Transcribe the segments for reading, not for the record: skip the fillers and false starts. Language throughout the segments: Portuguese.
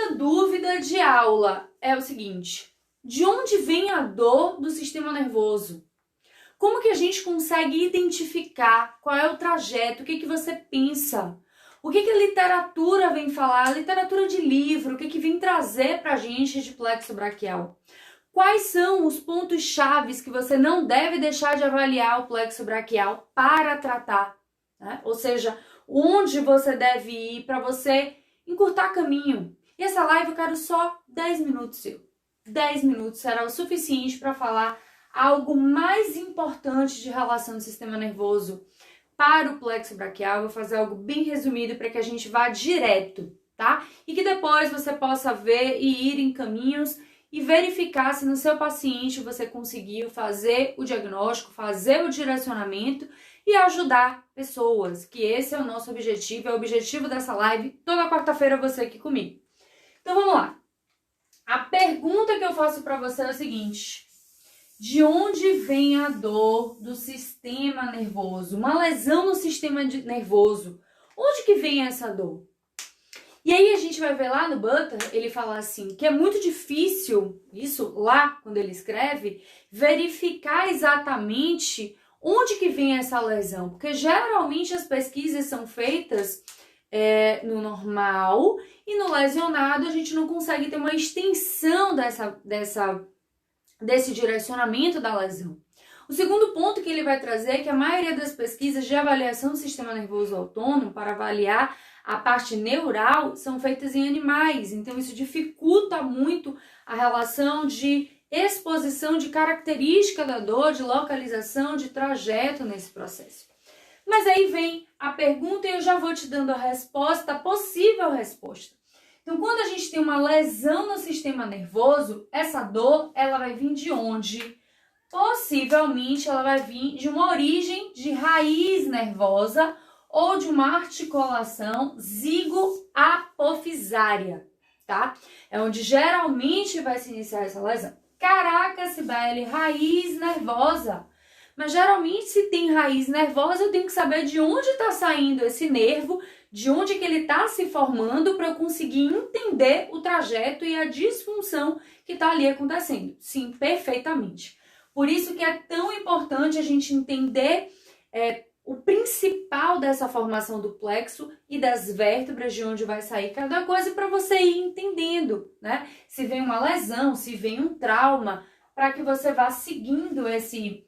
Uma dúvida de aula é o seguinte: de onde vem a dor do sistema nervoso? Como que a gente consegue identificar qual é o trajeto, o que você pensa? O que a literatura vem falar, a literatura de livro, o que vem trazer pra gente de plexo braquial? Quais são os pontos chaves que você não deve deixar de avaliar o plexo braquial para tratar? Né? Ou seja, onde você deve ir para você encurtar caminho. E essa live eu quero só 10 minutos seu. 10 minutos será o suficiente para falar algo mais importante de relação do sistema nervoso para o plexo braquial. Eu vou fazer algo bem resumido para que a gente vá direto, tá? E que depois você possa ver e ir em caminhos e verificar se no seu paciente você conseguiu fazer o diagnóstico, fazer o direcionamento e ajudar pessoas, que esse é o nosso objetivo, é o objetivo dessa live, toda quarta-feira você aqui comigo. Então vamos lá. A pergunta que eu faço para você é o seguinte: de onde vem a dor do sistema nervoso? Uma lesão no sistema nervoso. Onde que vem essa dor? E aí a gente vai ver lá no Butler, ele fala assim, que é muito difícil, isso lá, quando ele escreve, verificar exatamente onde que vem essa lesão. Porque geralmente as pesquisas são feitas no normal e no lesionado a gente não consegue ter uma extensão desse direcionamento da lesão. O segundo ponto que ele vai trazer é que a maioria das pesquisas de avaliação do sistema nervoso autônomo para avaliar a parte neural são feitas em animais, então isso dificulta muito a relação de exposição de característica da dor, de localização, de trajeto nesse processo. Mas aí vem a pergunta e eu já vou te dando a resposta, a possível resposta. Então, quando a gente tem uma lesão no sistema nervoso, essa dor, ela vai vir de onde? Possivelmente, ela vai vir de uma origem de raiz nervosa ou de uma articulação zigoapofisária, tá? É onde geralmente vai se iniciar essa lesão. Caraca, Cibele, raiz nervosa. Mas geralmente, se tem raiz nervosa, eu tenho que saber de onde está saindo esse nervo, de onde que ele está se formando para eu conseguir entender o trajeto e a disfunção que está ali acontecendo. Sim, perfeitamente. Por isso que é tão importante a gente entender o principal dessa formação do plexo e das vértebras, de onde vai sair cada coisa, para você ir entendendo, né? Se vem uma lesão, se vem um trauma, para que você vá seguindo esse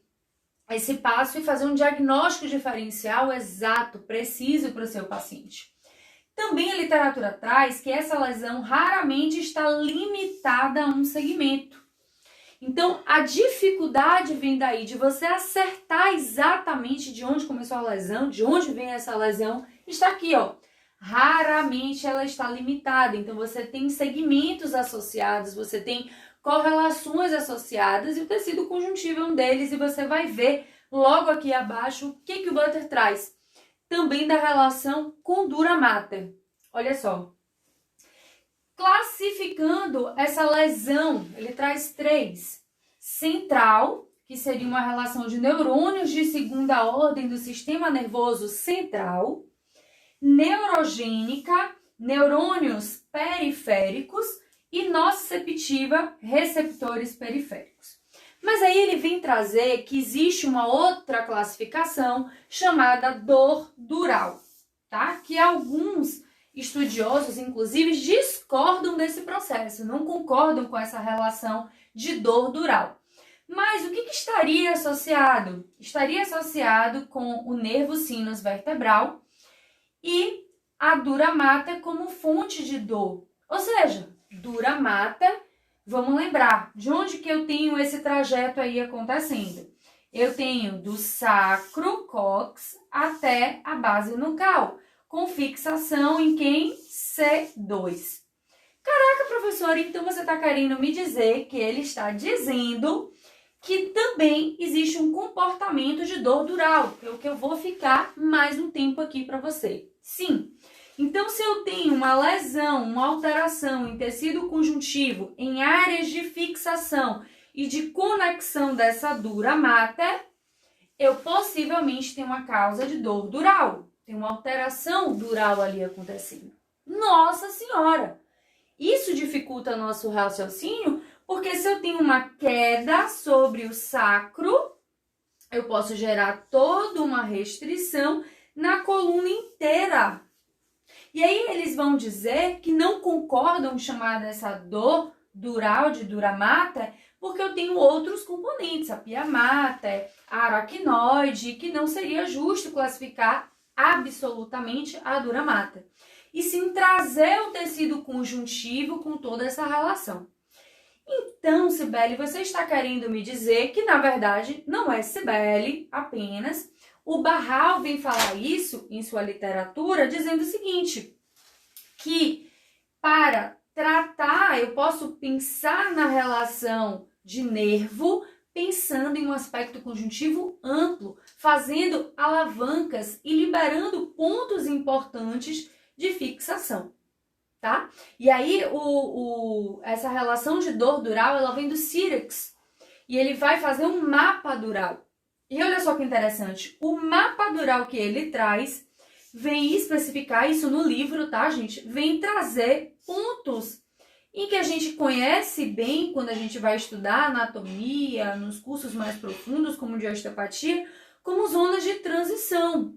passo e fazer um diagnóstico diferencial exato, preciso para o seu paciente. Também a literatura traz que essa lesão raramente está limitada a um segmento. Então, a dificuldade vem daí, de você acertar exatamente de onde começou a lesão, de onde vem essa lesão, está aqui, ó. Raramente ela está limitada, então você tem segmentos associados, você tem correlações associadas e o tecido conjuntivo é um deles e você vai ver logo aqui abaixo o que o Butler traz. Também da relação com dura mater. Olha só. Classificando essa lesão, ele traz 3. Central, que seria uma relação de neurônios de segunda ordem do sistema nervoso central. Neurogênica, neurônios periféricos. E nociceptiva, receptores periféricos. Mas aí ele vem trazer que existe uma outra classificação chamada dor dural, tá? Que alguns estudiosos, inclusive, discordam desse processo, não concordam com essa relação de dor dural. Mas o que estaria associado? Estaria associado com o nervo sinus vertebral e a dura mater como fonte de dor. Ou seja, dura mater, vamos lembrar, de onde que eu tenho esse trajeto aí acontecendo? Eu tenho do sacro cox até a base nucal, com fixação em quem? C2. Caraca, professora, então você está querendo me dizer que ele está dizendo que também existe um comportamento de dor dural, que é o que eu vou ficar mais um tempo aqui para você. Sim. Então, se eu tenho uma lesão, uma alteração em tecido conjuntivo, em áreas de fixação e de conexão dessa dura mater, eu possivelmente tenho uma causa de dor dural. Tem uma alteração dural ali acontecendo. Nossa Senhora! Isso dificulta nosso raciocínio, porque se eu tenho uma queda sobre o sacro, eu posso gerar toda uma restrição na coluna inteira. E aí eles vão dizer que não concordam chamar essa dor dural de dura mater, porque eu tenho outros componentes, a pia mater, a aracnoide, que não seria justo classificar absolutamente a dura mater. E sim trazer o tecido conjuntivo com toda essa relação. Então, Cibele, você está querendo me dizer que, na verdade, não é Cibele apenas. O Barral vem falar isso em sua literatura, dizendo o seguinte, que para tratar, eu posso pensar na relação de nervo, pensando em um aspecto conjuntivo amplo, fazendo alavancas e liberando pontos importantes de fixação, tá? E aí, essa relação de dor dural, ela vem do Sirrex, e ele vai fazer um mapa dural. E olha só que interessante, o mapa dural que ele traz vem especificar isso no livro, tá, gente? Vem trazer pontos em que a gente conhece bem quando a gente vai estudar anatomia, nos cursos mais profundos, como de osteopatia, como zonas de transição,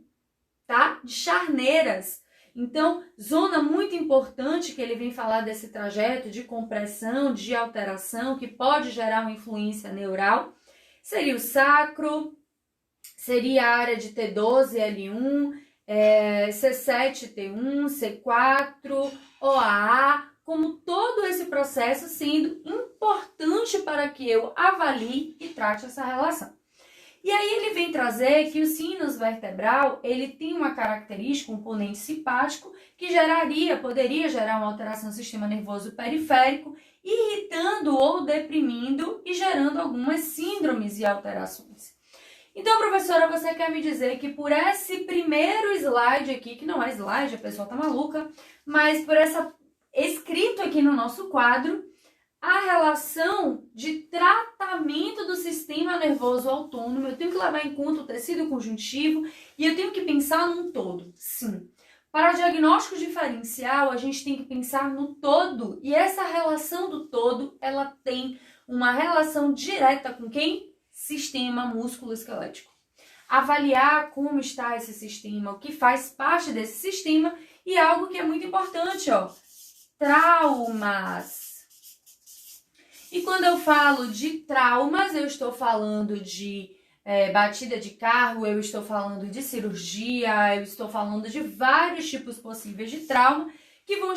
tá? De charneiras. Então, zona muito importante que ele vem falar desse trajeto de compressão, de alteração, que pode gerar uma influência neural, seria o sacro, seria a área de T12, L1, C7, T1, C4, OAA, como todo esse processo sendo importante para que eu avalie e trate essa relação. E aí ele vem trazer que o sinus vertebral, ele tem uma característica, um componente simpático, que poderia gerar uma alteração do sistema nervoso periférico, irritando ou deprimindo e gerando algumas síndromes e alterações. Então, professora, você quer me dizer que por esse primeiro slide aqui, que não é slide, a pessoa tá maluca, mas por essa escrito aqui no nosso quadro, a relação de tratamento do sistema nervoso autônomo, eu tenho que levar em conta o tecido conjuntivo e eu tenho que pensar num todo, sim. Para o diagnóstico diferencial, a gente tem que pensar no todo, e essa relação do todo, ela tem uma relação direta com quem? Sistema músculo-esquelético. Avaliar como está esse sistema, o que faz parte desse sistema e algo que é muito importante, ó, traumas. E quando eu falo de traumas, eu estou falando de batida de carro, eu estou falando de cirurgia, eu estou falando de vários tipos possíveis de trauma que vão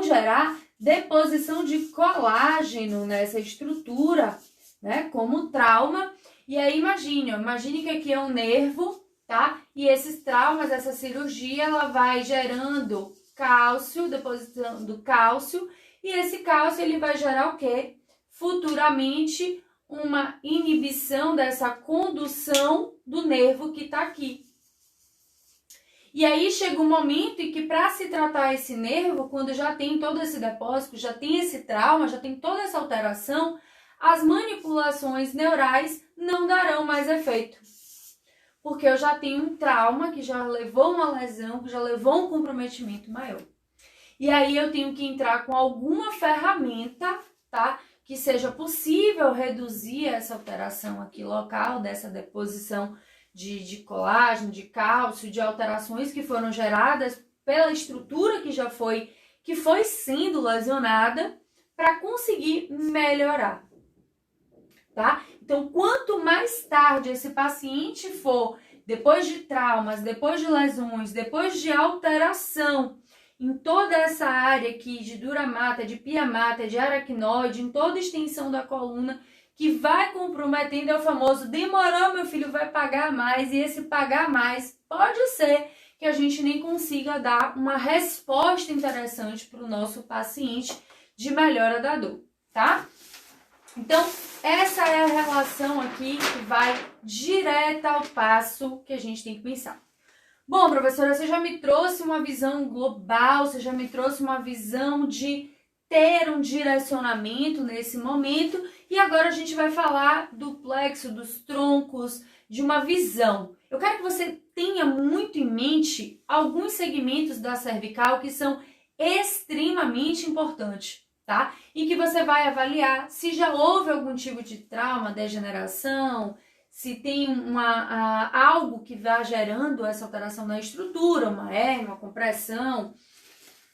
gerar deposição de colágeno nessa estrutura, né, como trauma. E aí imagine que aqui é um nervo, tá? E esses traumas, essa cirurgia, ela vai gerando cálcio, deposição do cálcio, e esse cálcio ele vai gerar o quê? Futuramente uma inibição dessa condução do nervo que está aqui. E aí chega um momento em que para se tratar esse nervo, quando já tem todo esse depósito, já tem esse trauma, já tem toda essa alteração, as manipulações neurais não darão mais efeito. Porque eu já tenho um trauma que já levou uma lesão, que já levou um comprometimento maior. E aí eu tenho que entrar com alguma ferramenta, tá? Que seja possível reduzir essa alteração aqui local, dessa deposição de colágeno, de cálcio, de alterações que foram geradas pela estrutura que foi sendo lesionada para conseguir melhorar, tá? Então, quanto mais tarde esse paciente for, depois de traumas, depois de lesões, depois de alteração, em toda essa área aqui de dura mater, de pia mater, de aracnoide, em toda a extensão da coluna, que vai comprometendo, é o famoso demorou, meu filho, vai pagar mais, e esse pagar mais pode ser que a gente nem consiga dar uma resposta interessante para o nosso paciente de melhora da dor, tá? Então, essa é a relação aqui que vai direta ao passo que a gente tem que pensar. Bom, professora, você já me trouxe uma visão global, você já me trouxe uma visão de ter um direcionamento nesse momento, e agora a gente vai falar do plexo, dos troncos, de uma visão. Eu quero que você tenha muito em mente alguns segmentos da cervical que são extremamente importante, tá? E que você vai avaliar se já houve algum tipo de trauma, degeneração, se tem algo que vá gerando essa alteração na estrutura, uma hérnia, uma compressão,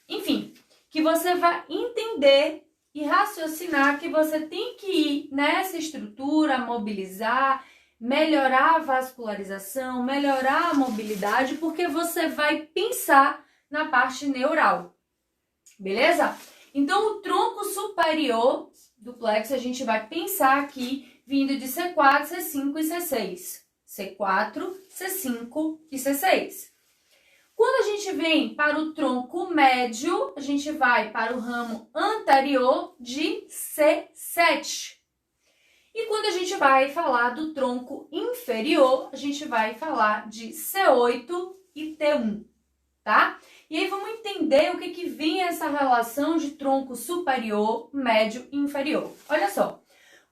enfim, que você vai entender e raciocinar que você tem que ir nessa estrutura, mobilizar, melhorar a vascularização, melhorar a mobilidade, porque você vai pensar na parte neural, beleza? Então, o tronco superior do plexo, a gente vai pensar aqui vindo de C4, C5 e C6. C4, C5 e C6. Quando a gente vem para o tronco médio, a gente vai para o ramo anterior de C7. E quando a gente vai falar do tronco inferior, a gente vai falar de C8 e T1, tá? E aí vamos entender o que vem essa relação de tronco superior, médio e inferior. Olha só,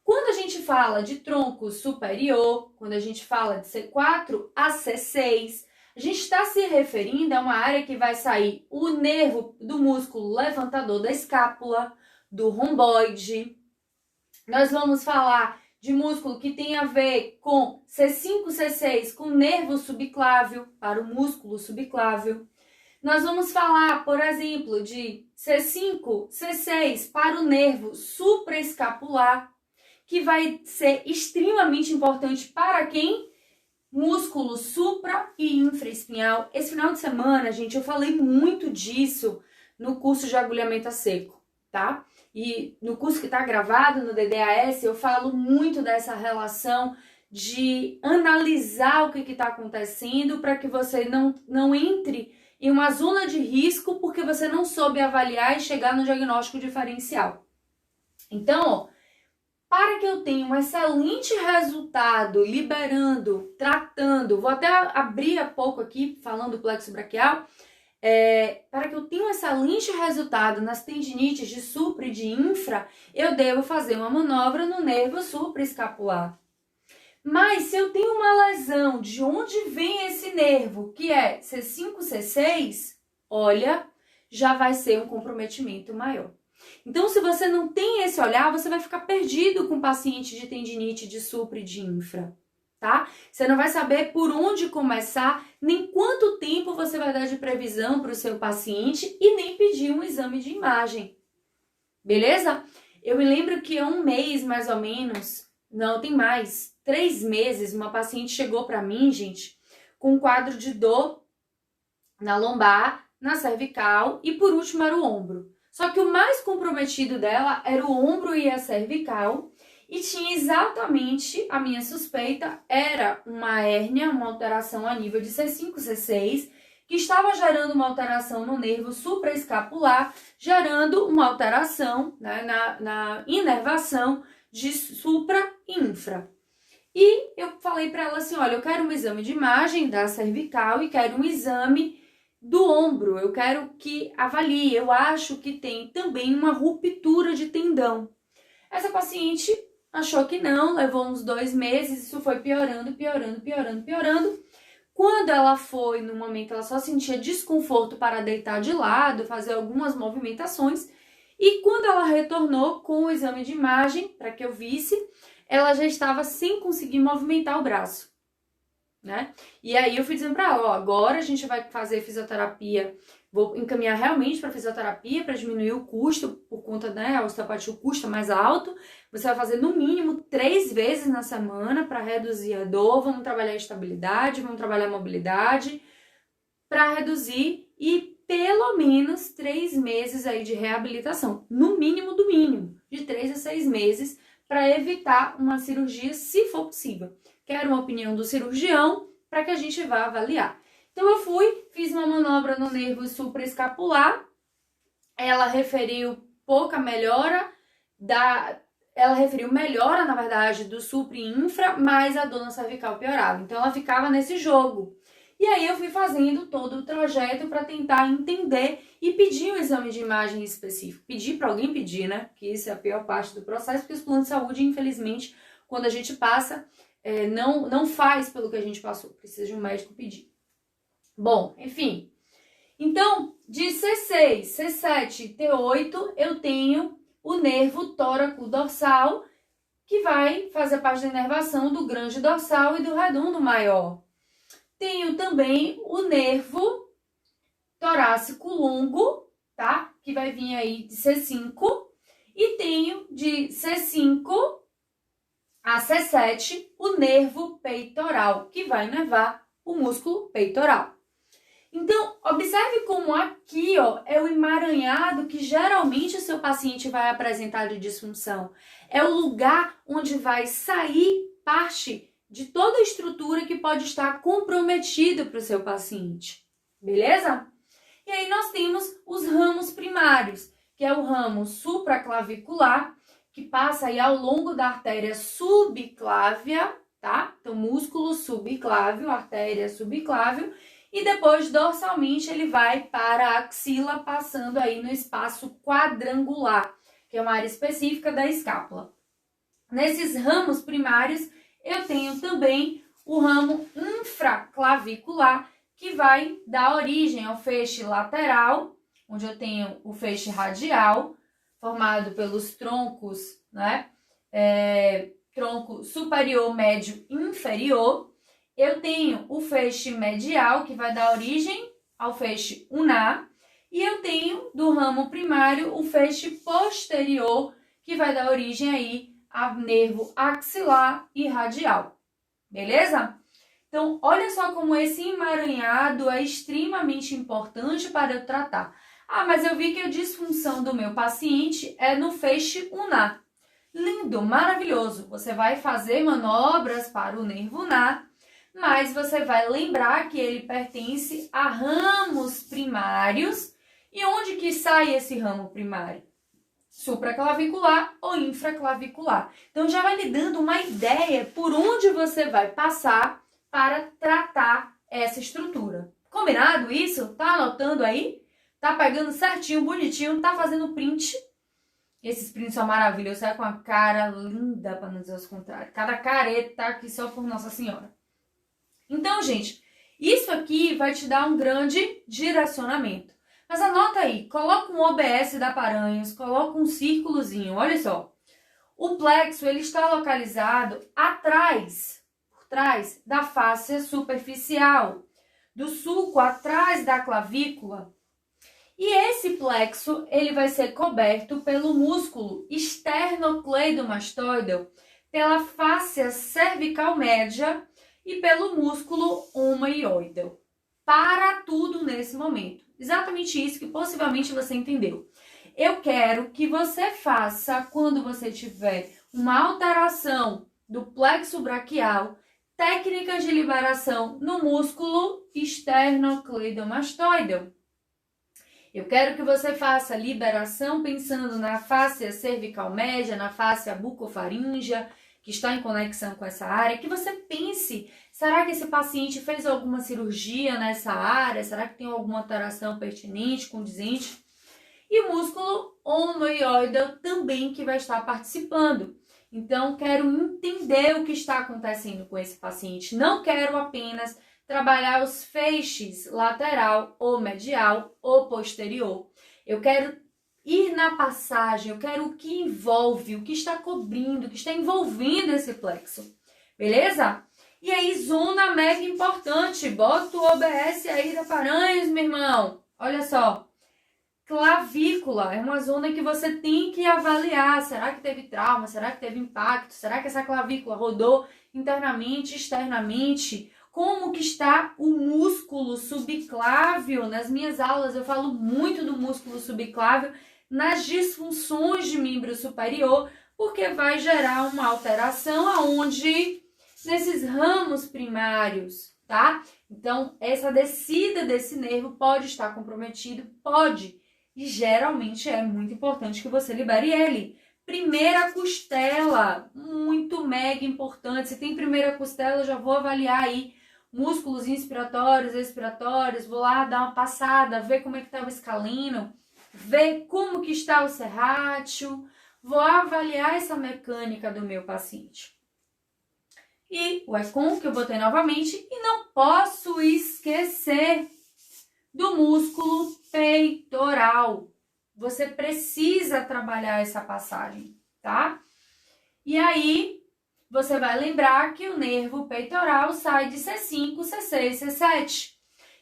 quando a gente fala de tronco superior, quando a gente fala de C4 a C6, a gente está se referindo a uma área que vai sair o nervo do músculo levantador da escápula, do romboide. Nós vamos falar de músculo que tem a ver com C5, C6, com nervo subclávio, para o músculo subclávio. Nós vamos falar, por exemplo, de C5, C6 para o nervo supraescapular, que vai ser extremamente importante para quem? Músculo supra e infraespinhal. Esse final de semana, gente, eu falei muito disso no curso de agulhamento a seco, tá? E no curso que está gravado no DDAS, eu falo muito dessa relação de analisar o que está acontecendo para que você não entre em uma zona de risco porque você não soube avaliar e chegar no diagnóstico diferencial. Então, ó, para que eu tenha um excelente resultado, liberando, tratando, vou até abrir a pouco aqui, falando do plexo braquial, para que eu tenha um excelente resultado nas tendinites de supra e de infra, eu devo fazer uma manobra no nervo supraescapular. Mas se eu tenho uma lesão, de onde vem esse nervo, que é C5, C6, olha, já vai ser um comprometimento maior. Então, se você não tem esse olhar, você vai ficar perdido com paciente de tendinite de supra e de infra, tá? Você não vai saber por onde começar, nem quanto tempo você vai dar de previsão para o seu paciente e nem pedir um exame de imagem, beleza? Eu me lembro que há um mês, mais ou menos, não, tem mais, 3 meses, uma paciente chegou para mim, gente, com um quadro de dor na lombar, na cervical e, por último, era o ombro. Só que o mais comprometido dela era o ombro e a cervical e tinha exatamente, a minha suspeita, era uma hérnia, uma alteração a nível de C5, C6, que estava gerando uma alteração no nervo supraescapular, gerando uma alteração, né, na inervação de supra e infra. E eu falei para ela assim, olha, eu quero um exame de imagem da cervical e quero um exame do ombro, eu quero que avalie, eu acho que tem também uma ruptura de tendão. Essa paciente achou que não, levou uns 2 meses, isso foi piorando. Quando ela foi, no momento, ela só sentia desconforto para deitar de lado, fazer algumas movimentações, e quando ela retornou com o exame de imagem, para que eu visse, ela já estava sem conseguir movimentar o braço, né? E aí eu fui dizendo para ela, ó, agora a gente vai fazer fisioterapia, vou encaminhar realmente para fisioterapia para diminuir o custo, por conta, né, a osteopatia o custo é mais alto, você vai fazer no mínimo 3 vezes na semana para reduzir a dor, vamos trabalhar a estabilidade, vamos trabalhar a mobilidade, para reduzir e pelo menos 3 meses aí de reabilitação, no mínimo do mínimo, de 3 a 6 meses, para evitar uma cirurgia, se for possível. Quero uma opinião do cirurgião para que a gente vá avaliar. Então eu fui, fiz uma manobra no nervo supraescapular, ela referiu pouca melhora, ela referiu melhora, na verdade, do supra e infra, mas a dor na cervical piorava. Então ela ficava nesse jogo. E aí eu fui fazendo todo o trajeto para tentar entender e pedir um exame de imagem específico. Pedir para alguém pedir, né? Que isso é a pior parte do processo, porque os planos de saúde, infelizmente, quando a gente passa, não faz pelo que a gente passou. Precisa de um médico pedir. Bom, enfim. Então, de C6, C7 e T8, eu tenho o nervo tóraco-dorsal, que vai fazer parte da inervação do grande dorsal e do redondo maior. Tenho também o nervo torácico longo, tá? Que vai vir aí de C5. E tenho de C5 a C7 o nervo peitoral, que vai inervar o músculo peitoral. Então, observe como aqui, ó, é o emaranhado que geralmente o seu paciente vai apresentar de disfunção. É o lugar onde vai sair parte de toda a estrutura que pode estar comprometida para o seu paciente. Beleza? E aí nós temos os ramos primários, que é o ramo supraclavicular, que passa aí ao longo da artéria subclávia, tá? Então, músculo subclávio, artéria subclávio, e depois, dorsalmente, ele vai para a axila, passando aí no espaço quadrangular, que é uma área específica da escápula. Nesses ramos primários, eu tenho também o ramo infraclavicular, que vai dar origem ao feixe lateral, onde eu tenho o feixe radial, formado pelos troncos, né? Tronco superior, médio e inferior. Eu tenho o feixe medial, que vai dar origem ao feixe ulnar, e eu tenho do ramo primário o feixe posterior, que vai dar origem aí ao nervo axilar e radial. Beleza? Então, olha só como esse emaranhado é extremamente importante para eu tratar. Ah, mas eu vi que a disfunção do meu paciente é no feixe ulnar. Lindo, maravilhoso. Você vai fazer manobras para o nervo ulnar, mas você vai lembrar que ele pertence a ramos primários. E onde que sai esse ramo primário? Supraclavicular ou infraclavicular. Então, já vai lhe dando uma ideia por onde você vai passar para tratar essa estrutura. Combinado isso? Tá anotando aí? Tá pegando certinho, bonitinho, tá fazendo print? Esses prints são maravilhosos, sai com a cara linda, para não dizer os contrários. Cada careta aqui só por Nossa Senhora. Então, gente, isso aqui vai te dar um grande direcionamento. Mas anota aí, coloca um OBS da Paranhos, coloca um círculozinho, olha só. O plexo, ele está localizado por trás da fáscia superficial, do sulco atrás da clavícula. E esse plexo, ele vai ser coberto pelo músculo esternocleidomastoideo, pela fáscia cervical média e pelo músculo omoioideo. Para tudo nesse momento. Exatamente isso que possivelmente você entendeu. Eu quero que você faça, quando você tiver uma alteração do plexo braquial, técnicas de liberação no músculo esternocleidomastoideo. Eu quero que você faça liberação pensando na fáscia cervical média, na fáscia bucofaríngea, que está em conexão com essa área, que você pense, será que esse paciente fez alguma cirurgia nessa área? Será que tem alguma alteração pertinente, condizente? E o músculo omoioideo também que vai estar participando. Então, quero entender o que está acontecendo com esse paciente. Não quero apenas trabalhar os feixes lateral ou medial ou posterior. Eu quero ir na passagem, eu quero o que envolve, o que está cobrindo, o que está envolvendo esse plexo. Beleza? E aí, zona mega importante. Bota o OBS aí da Paranhos, meu irmão. Olha só. Clavícula é uma zona que você tem que avaliar. Será que teve trauma? Será que teve impacto? Será que essa clavícula rodou internamente, externamente? Como que está o músculo subclávio? Nas minhas aulas eu falo muito do músculo subclávio nas disfunções de membro superior, porque vai gerar uma alteração aonde nesses ramos primários, tá? Então, essa descida desse nervo pode estar comprometido, pode, e geralmente é muito importante que você libere ele. Primeira costela, muito mega importante. Se tem primeira costela, eu já vou avaliar aí músculos inspiratórios, expiratórios, vou lá dar uma passada, ver como é que tá o escaleno, ver como que está o serrátil, vou avaliar essa mecânica do meu paciente. E o ECOM que eu botei novamente, e não posso esquecer do músculo peitoral. Você precisa trabalhar essa passagem, tá? E aí, você vai lembrar que o nervo peitoral sai de C5, C6, C7.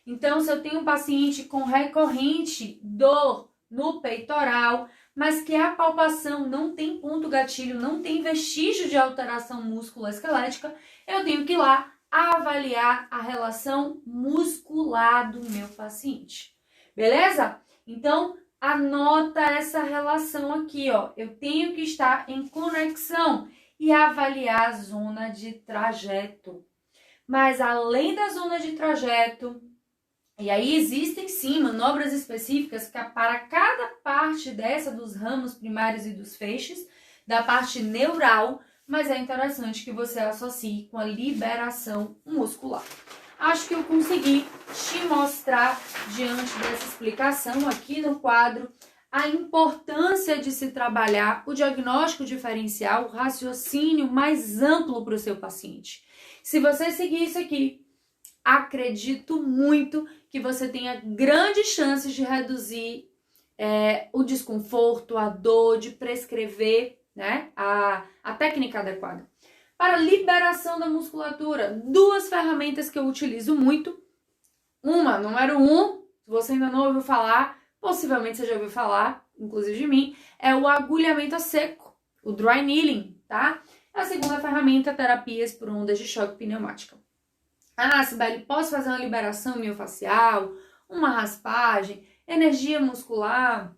Então, se eu tenho um paciente com recorrente dor no peitoral, mas que a palpação não tem ponto gatilho, não tem vestígio de alteração musculoesquelética, eu tenho que ir lá avaliar a relação muscular do meu paciente. Beleza? Então, anota essa relação aqui, ó. Eu tenho que estar em conexão e avaliar a zona de trajeto. Mas além da zona de trajeto, e aí existem sim manobras específicas para cada parte dessa, dos ramos primários e dos feixes, da parte neural, mas é interessante que você associe com a liberação muscular. Acho que eu consegui te mostrar, diante dessa explicação aqui no quadro, a importância de se trabalhar o diagnóstico diferencial, o raciocínio mais amplo para o seu paciente. Se você seguir isso aqui, acredito muito que você tenha grandes chances de reduzir o desconforto, a dor, de prescrever, né, a técnica adequada. Para liberação da musculatura, 2 ferramentas que eu utilizo muito. Uma, número 1, se você ainda não ouviu falar, possivelmente você já ouviu falar, inclusive de mim, é o agulhamento a seco, o dry needling, tá? A segunda ferramenta, terapias por ondas de choque pneumática. Ah, Sibeli, posso fazer uma liberação miofascial, uma raspagem, energia muscular?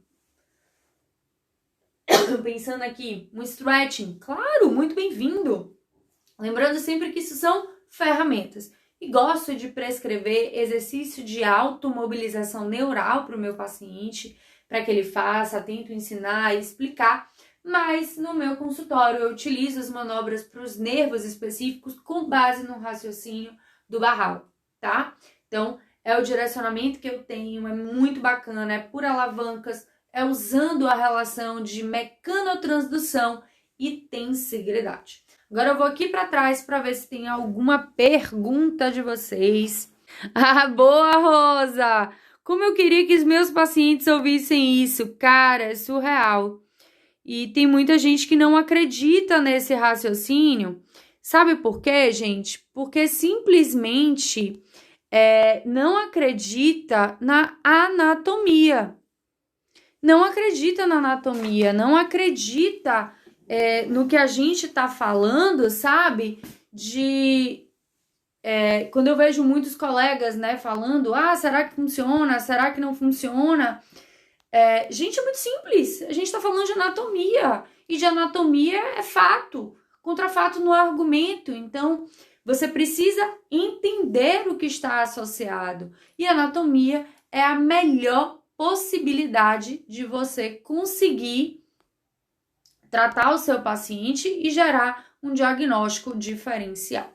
Pensando aqui, um stretching, claro, muito bem-vindo. Lembrando sempre que isso são ferramentas. E gosto de prescrever exercício de automobilização neural para o meu paciente, para que ele faça, tento ensinar e explicar. Mas no meu consultório eu utilizo as manobras para os nervos específicos com base no raciocínio do Barral, tá? Então, é o direcionamento que eu tenho, é muito bacana, é por alavancas, é usando a relação de mecanotransdução e tensegridade. Agora eu vou aqui para trás para ver se tem alguma pergunta de vocês. Ah, boa, Rosa! Como eu queria que os meus pacientes ouvissem isso. Cara, é surreal. E tem muita gente que não acredita nesse raciocínio. Sabe por quê, gente? Porque simplesmente não acredita na anatomia. Não acredita na anatomia, não acredita no que a gente tá falando, sabe? Quando eu vejo muitos colegas, né, falando, será que funciona? Será que não funciona? Gente, é muito simples. A gente tá falando de anatomia. E de anatomia é fato. Contra fato no argumento. Então, você precisa entender o que está associado. E a anatomia é a melhor possibilidade de você conseguir tratar o seu paciente e gerar um diagnóstico diferencial.